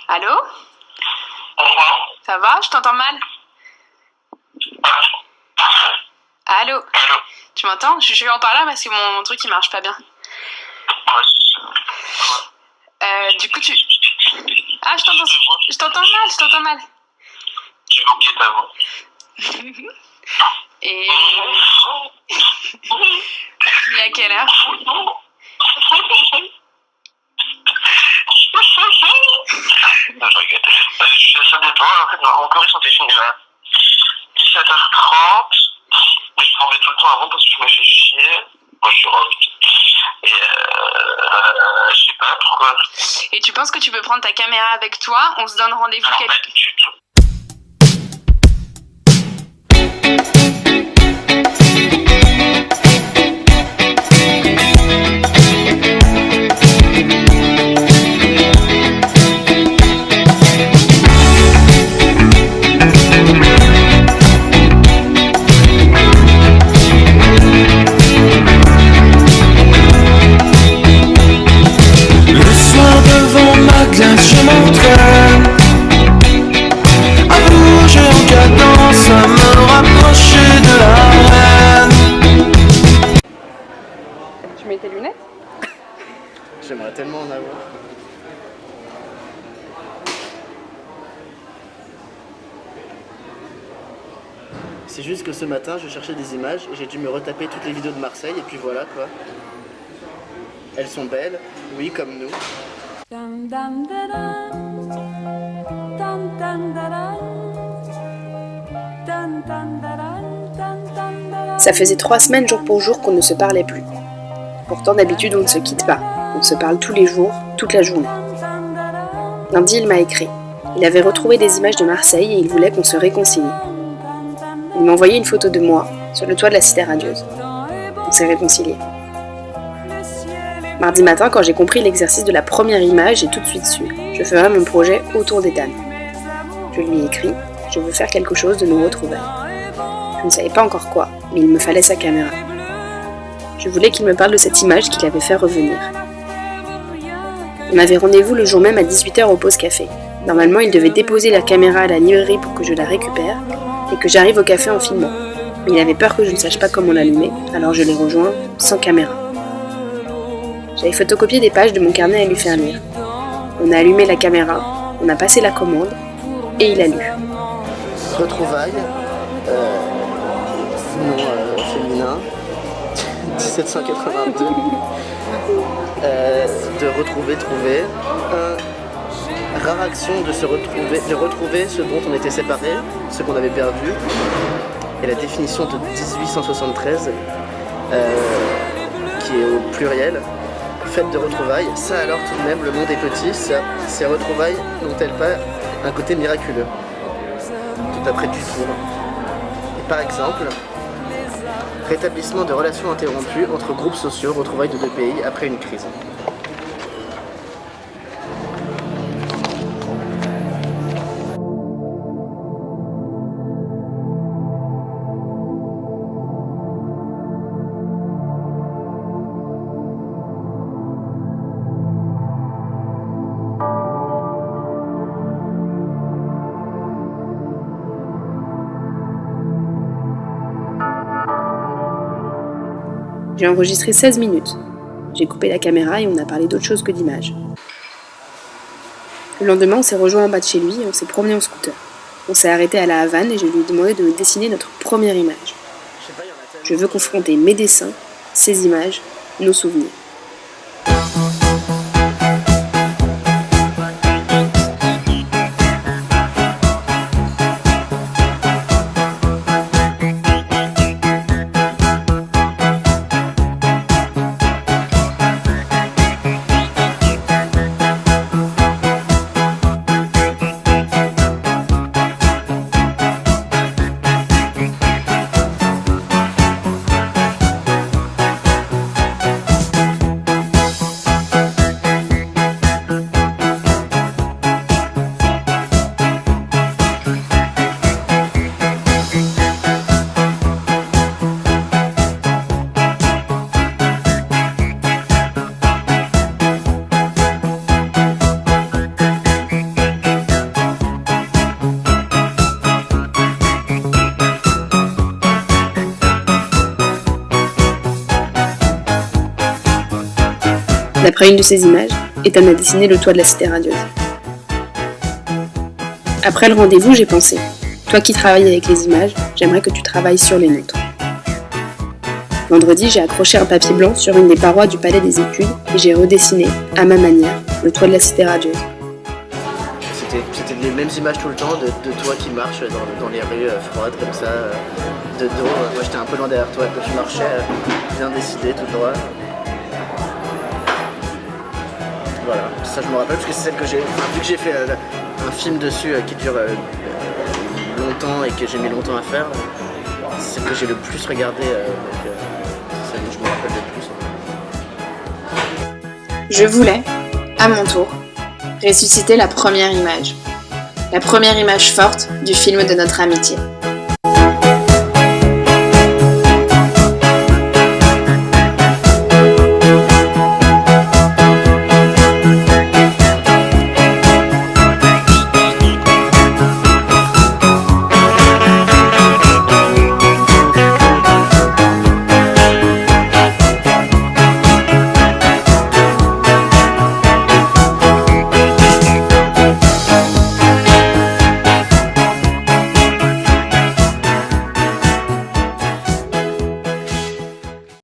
Allô? Ça va? Je t'entends mal. Allô? Tu m'entends? Je suis en parlant parce que mon truc il marche pas bien. Du coup tu... Ah, je t'entends mal. J'ai manqué ta voix. Et... Il est à quelle heure? Non, je regrette. Ça dépend. En fait, mon chorus sont fini à 17h30. Mais je m'en vais tout le temps avant parce que je me fais chier. Moi, je suis rock. Et je sais pas pourquoi. Et tu penses que tu peux prendre ta caméra avec toi? On se donne rendez-vous Pas du tout. Je m'entraîne à bouger en cadence, à me rapprocher de la reine. Tu mets tes lunettes? J'aimerais tellement en avoir. C'est juste que ce matin, je cherchais des images et j'ai dû me retaper toutes les vidéos de Marseille et puis voilà quoi. Elles sont belles, oui, comme nous. Ça faisait 3 semaines jour pour jour qu'on ne se parlait plus. Pourtant d'habitude on ne se quitte pas, on se parle tous les jours, toute la journée. Lundi il m'a écrit. Il avait retrouvé des images de Marseille et il voulait qu'on se réconcilie. Il m'a envoyé une photo de moi sur le toit de la Cité radieuse. On s'est réconciliés. Mardi matin, quand j'ai compris l'exercice de la première image, j'ai tout de suite su. Je ferai mon projet autour d'Ethan. Je lui ai écrit, je veux faire quelque chose de nos retrouvailles. Je ne savais pas encore quoi, mais il me fallait sa caméra. Je voulais qu'il me parle de cette image qu'il avait fait revenir. On avait rendez-vous le jour même à 18h au Pause Café. Normalement, il devait déposer la caméra à la librairie pour que je la récupère et que j'arrive au café en filmant. Mais il avait peur que je ne sache pas comment l'allumer, alors je l'ai rejoint sans caméra. J'avais photocopié des pages de mon carnet à lui faire lire. On a allumé la caméra, on a passé la commande, et il a lu. Retrouvailles, nom féminin, 1782, de retrouver, trouver, rare action de retrouver ce dont on était séparés, ce qu'on avait perdu, et la définition de 1873, qui est au pluriel. Fête de retrouvailles, ça alors tout de même, le monde est petit, ces retrouvailles n'ont-elles pas un côté miraculeux? Tout après du tour. Et par exemple, rétablissement de relations interrompues entre groupes sociaux, retrouvailles de 2 pays après une crise. J'ai enregistré 16 minutes. J'ai coupé la caméra et on a parlé d'autre chose que d'images. Le lendemain, on s'est rejoint en bas de chez lui et on s'est promené en scooter. On s'est arrêté à la Havane et je lui ai demandé de me dessiner notre première image. Je veux confronter mes dessins, ces images, nos souvenirs. D'après une de ces images, Ethan a dessiné le toit de la cité radieuse. Après le rendez-vous, j'ai pensé, toi qui travailles avec les images, j'aimerais que tu travailles sur les nôtres. Vendredi, j'ai accroché un papier blanc sur une des parois du palais des études et j'ai redessiné, à ma manière, le toit de la cité radieuse. C'était les mêmes images tout le temps de toi qui marches dans les rues froides comme ça, de dos. Moi j'étais un peu loin derrière toi quand tu marchais, bien décidé, tout droit. Voilà, ça je me rappelle parce que c'est celle que j'ai. Enfin, vu que j'ai fait un film dessus qui dure longtemps et que j'ai mis longtemps à faire, c'est celle que j'ai le plus regardé, donc c'est celle dont je me rappelle le plus. Je voulais, à mon tour, ressusciter la première image forte du film de notre amitié.